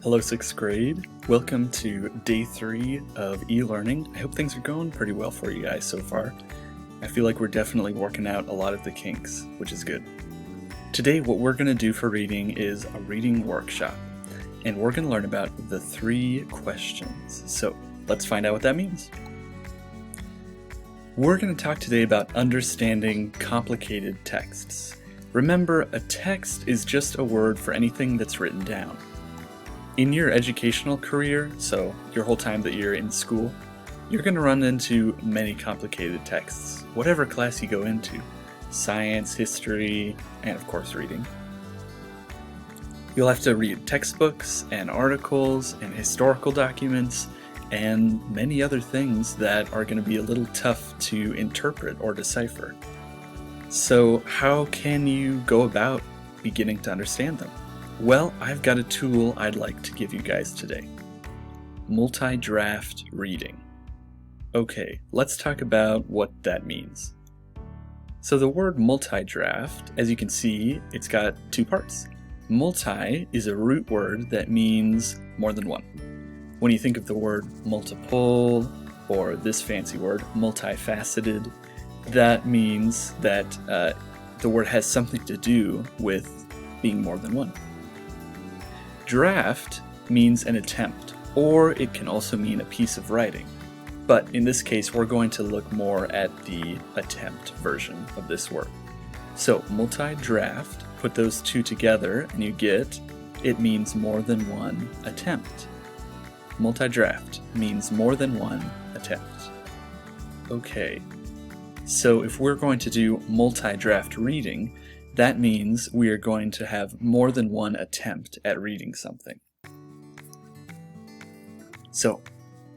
Hello 6th grade, welcome to day 3 of e-learning. I hope things are going pretty well for you guys so far. I feel like we're definitely working out a lot of the kinks, which is good. Today what we're going to do for reading is a reading workshop, and we're going to learn about the 3 questions. So let's find out what that means. We're going to talk today about understanding complicated texts. Remember, a text is just a word for anything that's written down. In your educational career, so your whole time that you're in school, you're going to run into many complicated texts, whatever class you go into, science, history, and of course reading. You'll have to read textbooks and articles and historical documents and many other things that are going to be a little tough to interpret or decipher. So how can you go about beginning to understand them? Well, I've got a tool I'd like to give you guys today. Multidraft Reading. Okay, let's talk about what that means. So the word multidraft, as you can see, it's got 2 parts. Multi is a root word that means more than one. When you think of the word multiple, or this fancy word, multifaceted, that means that the word has something to do with being more than one. Draft means an attempt, or it can also mean a piece of writing. But in this case, we're going to look more at the attempt version of this word. So multi-draft, put those 2 together and you get, it means more than one attempt. Multi-draft means more than one attempt. Okay, so if we're going to do multi-draft reading, that means we are going to have more than one attempt at reading something. So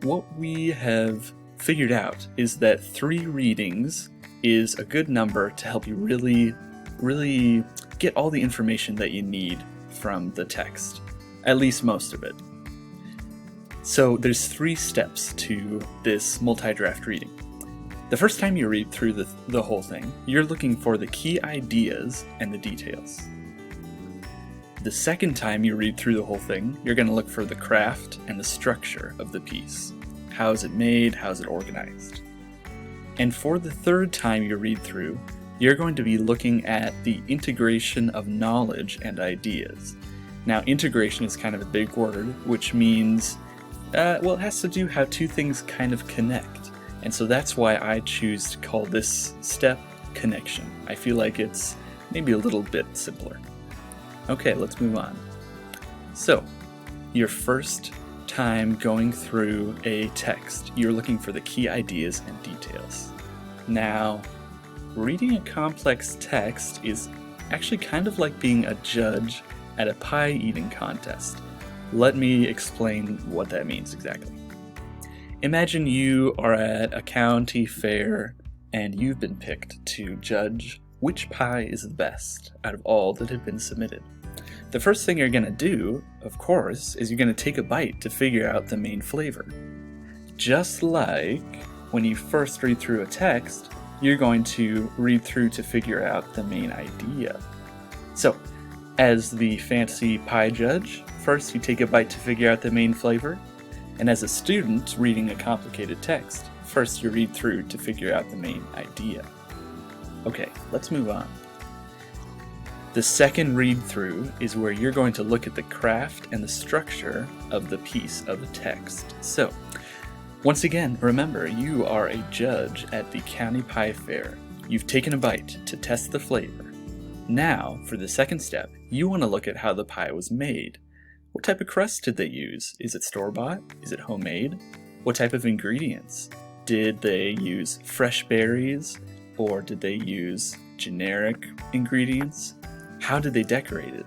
what we have figured out is that 3 readings is a good number to help you really get all the information that you need from the text, at least most of it. So there's 3 steps to this multi-draft reading. The first time you read through the whole thing, you're looking for the key ideas and the details. The second time you read through the whole thing, you're going to look for the craft and the structure of the piece. How is it made? How is it organized? And for the third time you read through, you're going to be looking at the integration of knowledge and ideas. Now, integration is kind of a big word, which means, it has to do how 2 things kind of connect. And so that's why I choose to call this step connection. I feel like it's maybe a little bit simpler. Okay, let's move on. So, your first time going through a text, you're looking for the key ideas and details. Now, reading a complex text is actually kind of like being a judge at a pie eating contest. Let me explain what that means exactly. Imagine you are at a county fair and you've been picked to judge which pie is the best out of all that have been submitted. The first thing you're going to do, of course, is you're going to take a bite to figure out the main flavor. Just like when you first read through a text, you're going to read through to figure out the main idea. So, as the fancy pie judge, first you take a bite to figure out the main flavor. And as a student reading a complicated text, first you read through to figure out the main idea. Okay, let's move on. The second read through is where you're going to look at the craft and the structure of the piece of the text. So, once again, remember, you are a judge at the county pie fair. You've taken a bite to test the flavor. Now, for the second step, you want to look at how the pie was made. What type of crust did they use? Is it store-bought? Is it homemade? What type of ingredients? Did they use fresh berries, or did they use generic ingredients? How did they decorate it?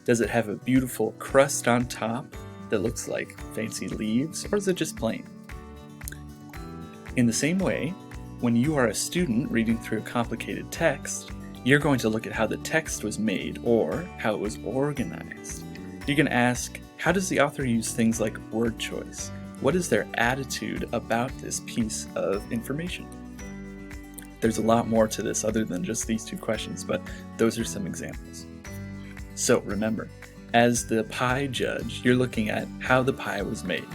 Does it have a beautiful crust on top that looks like fancy leaves, or is it just plain? In the same way, when you are a student reading through a complicated text, you're going to look at how the text was made or how it was organized. You can ask, how does the author use things like word choice? What is their attitude about this piece of information? There's a lot more to this other than just these 2 questions, but those are some examples. So remember, As the pie judge, you're looking at how the pie was made.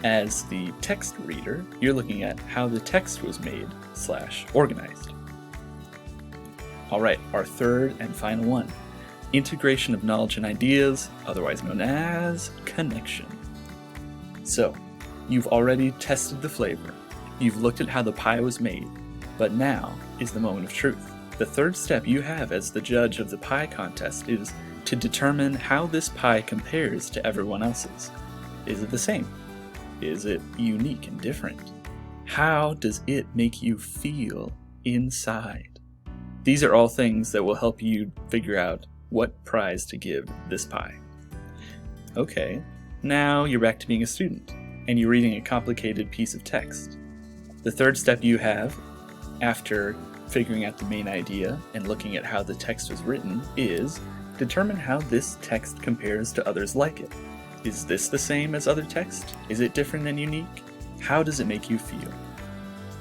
As the text reader, you're looking at how the text was made / organized. Alright, our third and final one. Integration of knowledge and ideas, otherwise known as connection. So, you've already tested the flavor. You've looked at how the pie was made, but now is the moment of truth. The third step you have as the judge of the pie contest is to determine how this pie compares to everyone else's. Is it the same? Is it unique and different? How does it make you feel inside? These are all things that will help you figure out what prize to give this pie. Okay, now you're back to being a student, and you're reading a complicated piece of text. The third step you have, after figuring out the main idea and looking at how the text was written, is determine how this text compares to others like it. Is this the same as other text? Is it different and unique? How does it make you feel?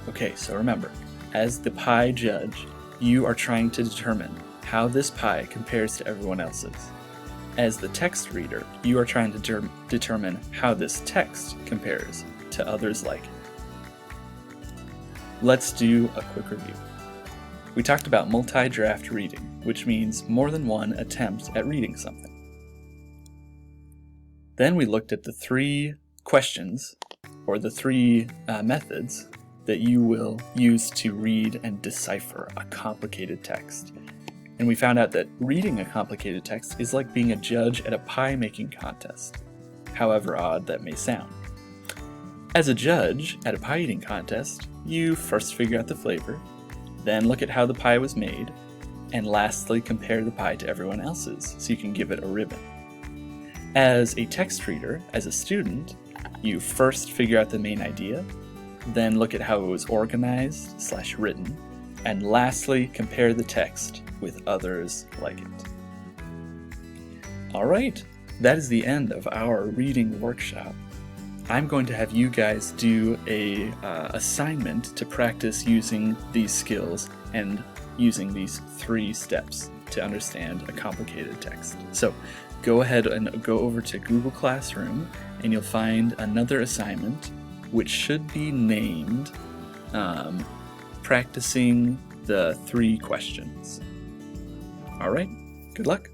Okay, so remember, as the pie judge, you are trying to determine how this pie compares to everyone else's. As the text reader, you are trying to determine how this text compares to others like it. Let's do a quick review. We talked about multi-draft reading, which means more than one attempt at reading something. Then we looked at the 3 questions, or the 3 methods, that you will use to read and decipher a complicated text. And we found out that reading a complicated text is like being a judge at a pie-making contest, however odd that may sound. As a judge at a pie-eating contest, you first figure out the flavor, then look at how the pie was made, and lastly compare the pie to everyone else's so you can give it a ribbon. As a text reader, as a student, you first figure out the main idea, then look at how it was organized / written, and lastly compare the text with others like it. Alright, that is the end of our reading workshop. I'm going to have you guys do a assignment to practice using these skills and using these 3 steps to understand a complicated text. So go ahead and go over to Google Classroom and you'll find another assignment which should be named Practicing the 3 Questions. Alright, good luck.